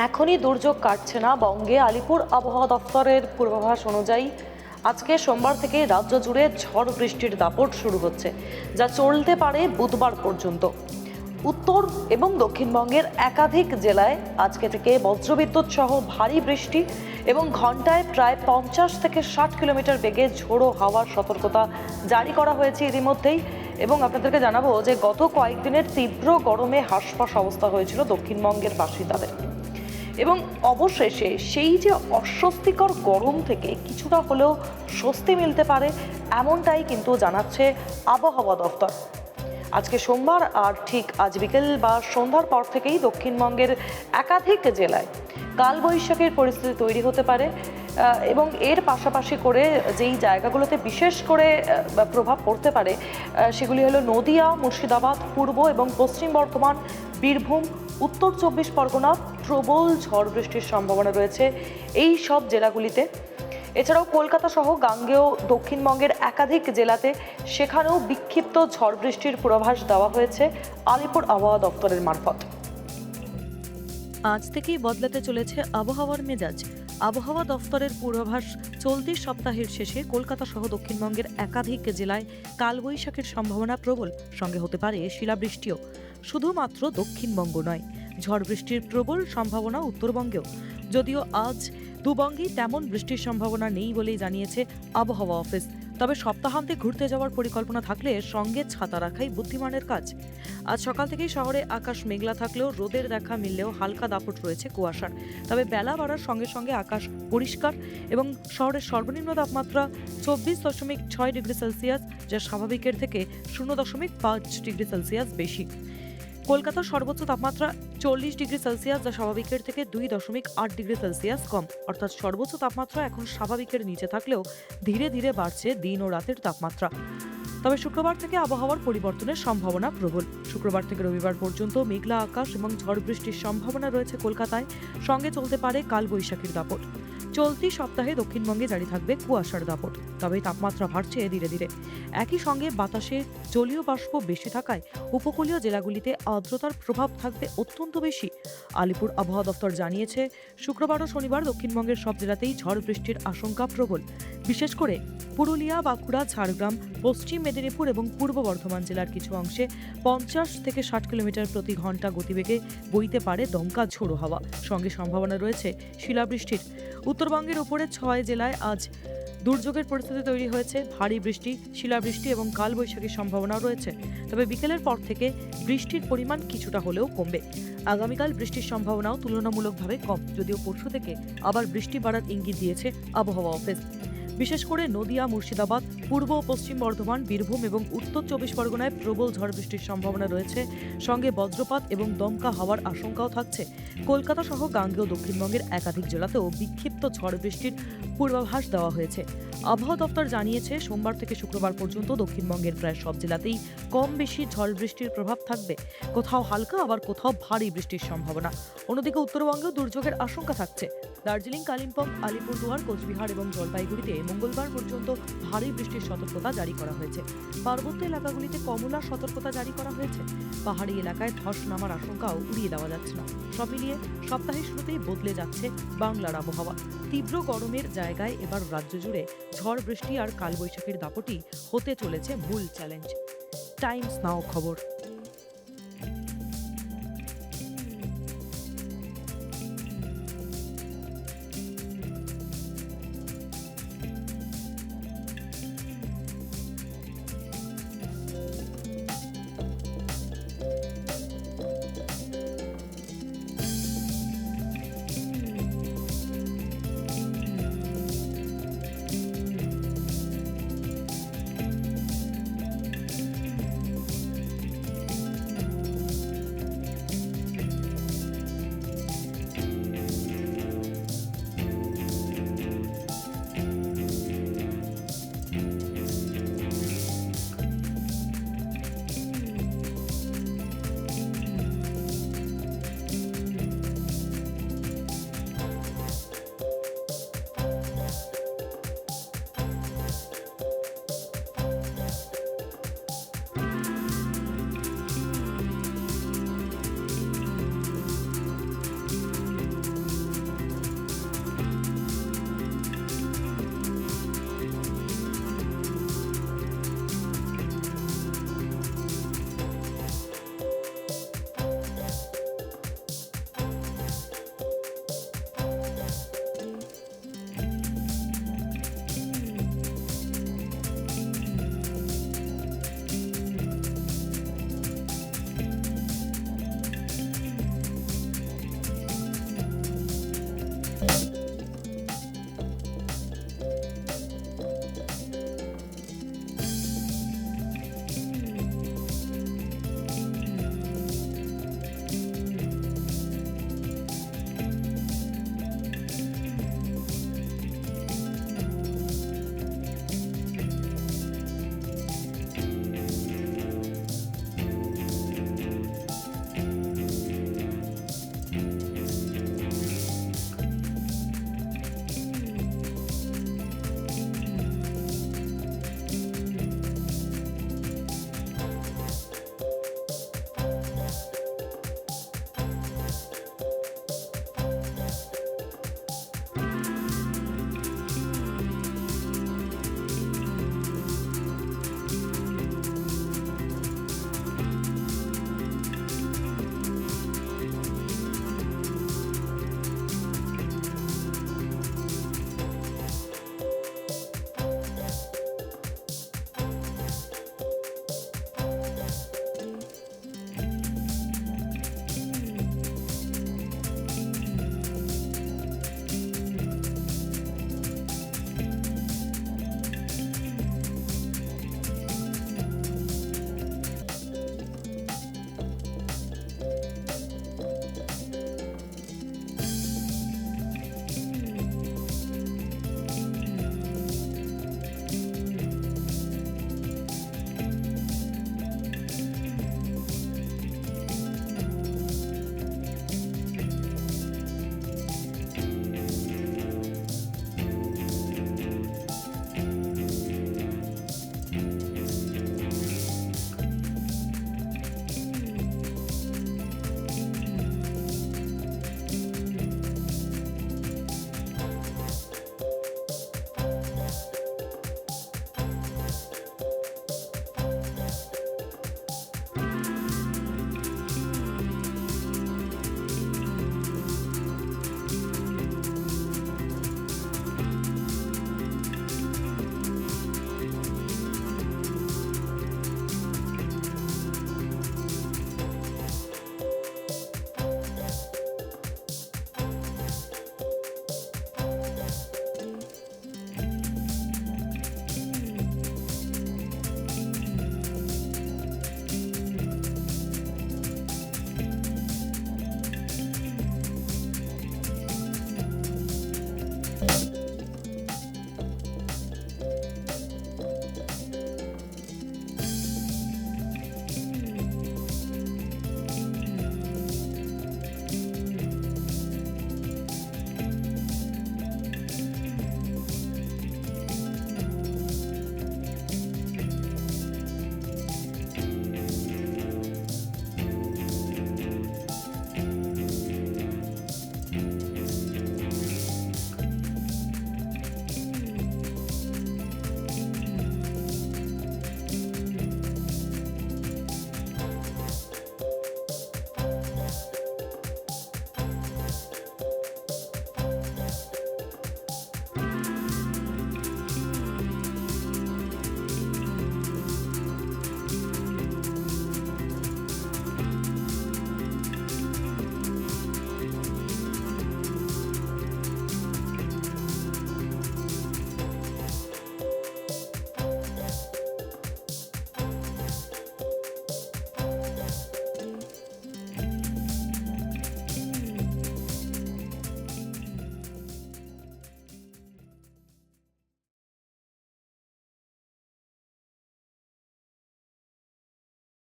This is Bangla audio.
এখনই দুর্যোগ কাটছে না বঙ্গে। আলিপুর আবহাওয়া দফতরের পূর্বাভাস অনুযায়ী আজকে সোমবার থেকে রাজ্য জুড়ে ঝড় বৃষ্টির দাপট শুরু হচ্ছে, যা চলতে পারে বুধবার পর্যন্ত। উত্তর এবং দক্ষিণবঙ্গের একাধিক জেলায় আজকে থেকে বজ্রবিদ্যুৎ সহ ভারী বৃষ্টি এবং ঘন্টায় প্রায় 50 থেকে 60 কিলোমিটার বেগে ঝোড়ো হাওয়ার সতর্কতা জারি করা হয়েছে ইতিমধ্যেই। এবং আপনাদেরকে জানাবো যে গত কয়েকদিনের তীব্র গরমে হাঁসফাঁস অবস্থা হয়েছিল দক্ষিণবঙ্গের বাসিন্দাদের, এবং অবশেষে সেই যে অস্বস্তিকর গরম থেকে কিছুটা হলেও স্বস্তি মিলতে পারে, এমনটাই কিন্তু জানাচ্ছে আবহাওয়া দফতর। আজকে সোমবার আর ঠিক আজ বিকেল বা সন্ধ্যার পর থেকেই দক্ষিণবঙ্গের একাধিক জেলায় কালবৈশাখীর পরিস্থিতি তৈরি হতে পারে, এবং এর পাশাপাশি করে যেই জায়গাগুলোতে বিশেষ করে প্রভাব পড়তে পারে সেগুলি হলো নদিয়া, মুর্শিদাবাদ, পূর্ব এবং পশ্চিম বর্ধমান, বীরভূম, উত্তর 24 পরগনা। প্রবল ঝড় বৃষ্টির সম্ভাবনা রয়েছে এই সব জেলাগুলিতে। এছাড়াও কলকাতা সহ গাঙ্গেয় দক্ষিণবঙ্গের একাধিক জেলাতে সেখানেও বিক্ষিপ্ত ঝড় বৃষ্টির পূর্বাভাস দেওয়া হয়েছে আলিপুর আবহাওয়া দপ্তরের মারফত। আজ থেকেই বদলাতে চলেছে আবহাওয়ার মেজাজ। আবহাওয়া দফতরের পূর্বাভাস চলতি সপ্তাহের শেষে কলকাতা সহ দক্ষিণবঙ্গের একাধিক জেলায় কালবৈশাখীর সম্ভাবনা প্রবল, সঙ্গে হতে পারে শিলাবৃষ্টিও। শুধুমাত্র দক্ষিণবঙ্গ নয়, ঝড় বৃষ্টির প্রবল সম্ভাবনা উত্তরবঙ্গেও, যদিও আজ দুবঙ্গেই তেমন বৃষ্টির সম্ভাবনা নেই বলেই জানিয়েছে আবহাওয়া অফিস। তবে সপ্তাহান্তে ঘুরতে যাওয়ার পরিকল্পনা থাকলে সঙ্গে ছাতা রাখাই বুদ্ধিমানের কাজ। আজ সকাল থেকেই শহরে আকাশ মেঘলা থাকলেও রোদের দেখা মিললেও হালকা দাপট রয়েছে কুয়াশার। তবে বেলা বাড়ার সঙ্গে সঙ্গে আকাশ পরিষ্কার এবং শহরের সর্বনিম্ন তাপমাত্রা 24.6 ডিগ্রি সেলসিয়াস, যা স্বাভাবিকের থেকে 0.5 ডিগ্রি সেলসিয়াস বেশি। কলকাতার সর্বোচ্চ তাপমাত্রা 40 ডিগ্রি সেলসিয়াস, যা স্বাভাবিকের থেকে 2.8 ডিগ্রি সেলসিয়াস কম। অর্থাৎ সর্বোচ্চ তাপমাত্রা এখন স্বাভাবিকের নিচে থাকলেও ধীরে ধীরে বাড়ছে দিন ও রাতের তাপমাত্রা। তবে শুক্রবার থেকে আবহাওয়ার পরিবর্তনের সম্ভাবনা প্রবল। শুক্রবার থেকে রবিবার পর্যন্ত মেঘলা আকাশ এবং ঝড় বৃষ্টির সম্ভাবনা রয়েছে কলকাতায়, সঙ্গে চলতে পারে কালবৈশাখীর দাপট। চলতি সপ্তাহে দক্ষিণবঙ্গে জারি থাকবে কুয়াশার দাপট, তবে তাপমাত্রা বাড়ছে ধীরে ধীরে। একই সঙ্গে বাতাসে জলীয় বাষ্প বেশি থাকায় উপকূলীয় জেলাগুলিতে আর্দ্রতার প্রভাব থাকবে অত্যন্ত বেশি। আলিপুর আবহাওয়া দফতর জানিয়েছে, শুক্রবার ও শনিবার দক্ষিণবঙ্গের সব জেলাতেই ঝড় বৃষ্টির আশঙ্কা প্রবল। বিশেষ করে পুরুলিয়া, বাঁকুড়া, ঝাড়গ্রাম, পশ্চিম মেদিনীপুর এবং পূর্ব বর্ধমান জেলার কিছু অংশে 50 থেকে 60 কিলোমিটার প্রতি ঘন্টা গতিবেগে বইতে পারে দমকা ঝোড়ো হাওয়া, সঙ্গে সম্ভাবনা রয়েছে শিলাবৃষ্টির। উত্তরবঙ্গের উপরে 6 জেলায় আজ দুর্যোগের পরিস্থিতি তৈরি হয়েছে। ভারী বৃষ্টি, শিলাবৃষ্টি এবং কালবৈশাখীর সম্ভাবনাও রয়েছে। তবে বিকেলের পর থেকে বৃষ্টির পরিমাণ কিছুটা হলেও কমবে। আগামীকাল বৃষ্টির সম্ভাবনাও তুলনামূলকভাবে কম, যদিও পরশু থেকে আবার বৃষ্টি বাড়ার ইঙ্গিত দিয়েছে আবহাওয়া অফিস। বিশেষ করে নদিয়া, মুর্শিদাবাদ, পূর্ব ও পশ্চিম বর্ধমান, বীরভূম এবং উত্তর 24 পরগনায় প্রবল ঝড় বৃষ্টির সম্ভাবনা রয়েছে, সঙ্গে বজ্রপাত এবং দমকা হাওয়ার আশঙ্কাও থাকছে। কলকাতা সহ গাঙ্গেয় দক্ষিণবঙ্গের একাধিক জেলাতেও বিক্ষিপ্ত ঝড় বৃষ্টির পূর্বাভাস দেওয়া হয়েছে। আবহাওয়া দফতর জানিয়েছে, সোমবার থেকে শুক্রবার পর্যন্ত দক্ষিণবঙ্গের প্রায় সব জেলাতেই কম বেশি ঝড় বৃষ্টির প্রভাব থাকবে। কোথাও হালকা, আবার কোথাও ভারী বৃষ্টির সম্ভাবনা। অন্যদিকে উত্তরবঙ্গেও দুর্যোগের আশঙ্কা থাকছে। দার্জিলিং, কালিম্পং, আলিপুরদুয়ার, কোচবিহার এবং জলপাইগুড়িতে মঙ্গলবার পর্যন্ত ভারী বৃষ্টির সতর্কতা জারি করা হয়েছে। পার্বত্য এলাকাগুলিতে কমলা সতর্কতা জারি করা হয়েছে। পাহাড়ি এলাকায় ধস নামার আশঙ্কাও উড়িয়ে দেওয়া যাচ্ছে না। সব মিলিয়ে সপ্তাহের শুরুতেই বদলে যাচ্ছে বাংলার আবহাওয়া। তীব্র গরমের জায়গায় এবার রাজ্য জুড়ে ঝড় বৃষ্টি আর কালবৈশাখীর দাপটই হতে চলেছে মূল চ্যালেঞ্জ। টাইমস নাও খবর।